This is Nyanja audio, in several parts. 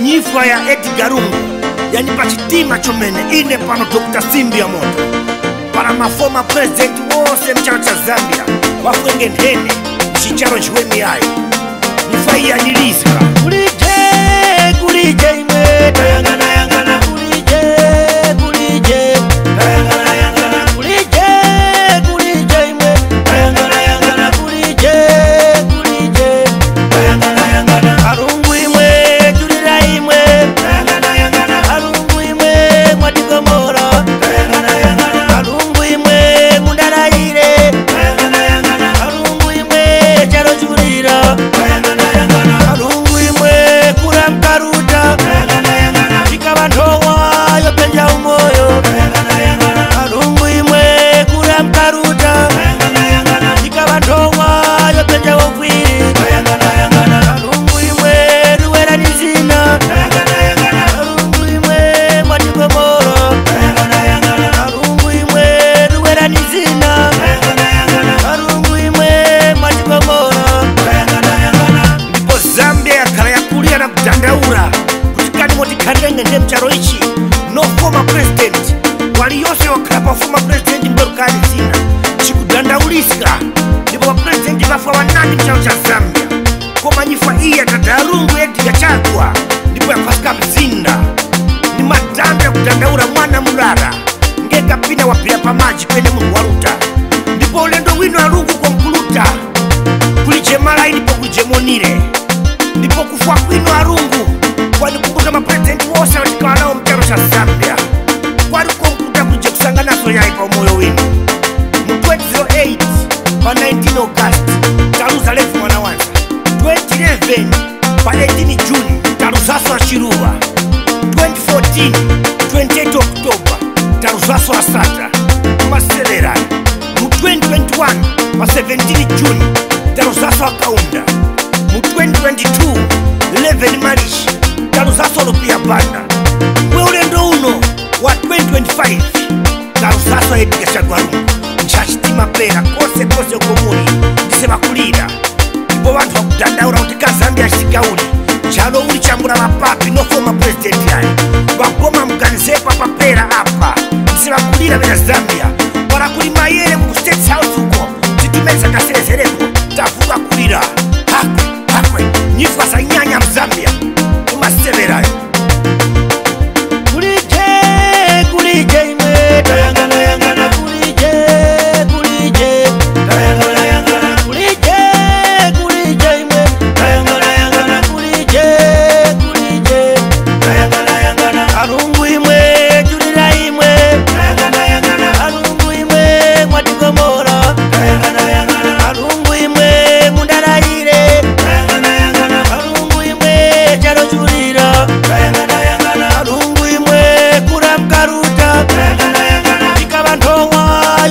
Nyifwa ya Edgar Lungu yani pachitima chomene ine pano Dr. Simbi ya moto para mafoma president wose mcharo cha Zambia wafwenge nhene mchicharo chwemi ayo nyifwa iya nilizika kulije ime tayangana yangana kulije tayangana yangana kulije ime tayangana yangana kulije tayangana yangana arungu imwe julira imwe tayangana yangana arungu imwe mwatigomora tayangana yangana arungu imwe mundaraire tayangana yangana arungu imwe charo julira tayangana yangana arungu imwe kuramkaruta tayangana yangana chikavantowa yopenja umoyo tayangana yangana arungu imwe kuramkaruta tayangana yangana chikavantowa yopenja wofwiri tayangana yangana arungu imwe ruwera nizina tayangana yangana arungu imwe mwatigomoro tayangana yangana arungu imwe ruwera nizina tayangana yangana arungu imwe mwatigomoro tayangana yangana. Ndipo Zambia yakhala yakulira na kudandaura kutikani motikhandenge nde mcharo ichi no former president wali yose wakhala pa former president mberukali zina chikudandaulisa ndipo president vafa wanani mcharo cha Zambia koma nyifwa iya Edgar Lungu yeti yachagwa ndipo yapasika mzinda ni madambi ya kudandaura mwana mulala ngeka pina wapira pa maji kwene mungu waluta ndipo ulendo wino wa Lungu kwa mkuluta kulije mala ilipo kulije monire ndipo kufua kwino wa Lungu kwani kumbuka mapresidenti wose watikawa nao mcharo cha Zambia kwani kumbuka kulije kusangana so ya ipa umoyo wino mu 2008 pa 19 August taruza lefu mwana wanza 2011 pa 18 June taruzaso wa Shiruwa 2014 28 October taruzaso wa Sata Maserera mu 2021 pa 17 June taruzaso wa Kaunda mu 2022 11 Marish taruzaso Lupia Banda mwe ulendo uno wa 2025 taruzaso Edgar Lungu nchachitima pera kose ukomuni ndisema kulira ndipo vantu vakudandaura kuti Zambia chikauli chalo uli chambura mapapi no former president yayi vagoma muganizepa papera apa ndisema kulira vena Zambia para kuli mayere mu State House uko titumeza kaserezereko tafuka kulira hakwe nyifwa sa nyanya mzambia umaseverayo kulije ime tayangana yangana kulije tayangana yangana kulije ime tayangana yangana kulije tayangana yangana arungu imwe julira imwe tayangana yangana arungu imwe mwatigomora tayangana yangana arungu imwe mundaraire tayangana yangana arungu imwe charo julira tayangana yangana arungu imwe kuramkaruta tayangana yangana chikavantowa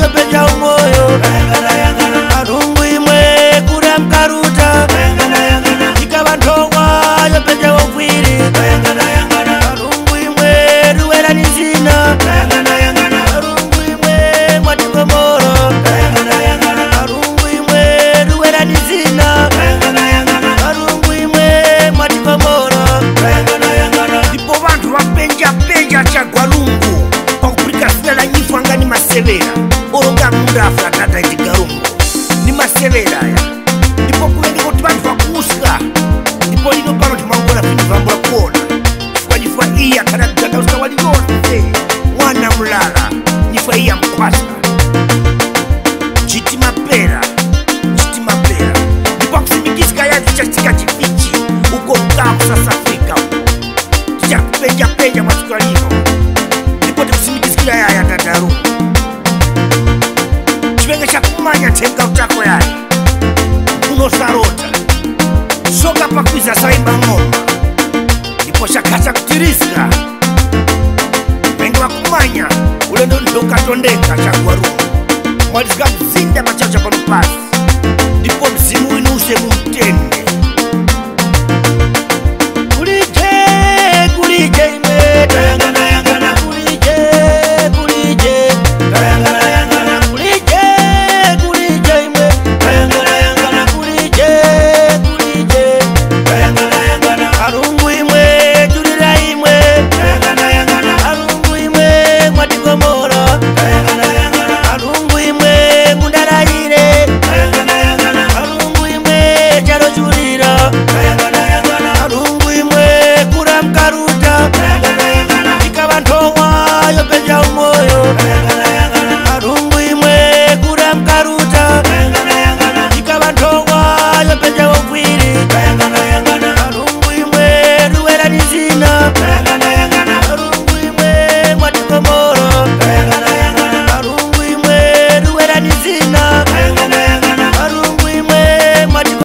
yopenja umoyo tayangana yangana arungu imwe kuramkaruta tayangana yangana chikavantowa yopenja wofwiri tayangana yangana arungu imwe ruwera nizina tayangana yangana arungu imwe mwatigomoro tayangana yangana arungu imwe ruwera nizina tayangana yangana arungu imwe mwatigomoro tayangana yangana. Ndipo vantu vapenja Edgar Lungu pakupulika zina la nyifwa ngani masevera oronga mundafa tata Edgar Lungu ni masevera ya ndipo kulenge kuti vantu vakusika ndipo lino pano timangola vintu vambula kuona chifukwa nyifwa iya kana kudandausika wali yonse mwana mulala nyifwa iya mkwasa chitima pera ndipo akusimikizika yazi chachitika chifichi uko mkamu South Africa tichakupenja mwasika lino ndipo tikusimikizikira yaya Edgar Lungu chivenge chakumanya tenga utako yayi unosarota soka pakwiza saimba ngoma ndipo chakasa kutirizika venge vakumanya ulendo ndokatondeka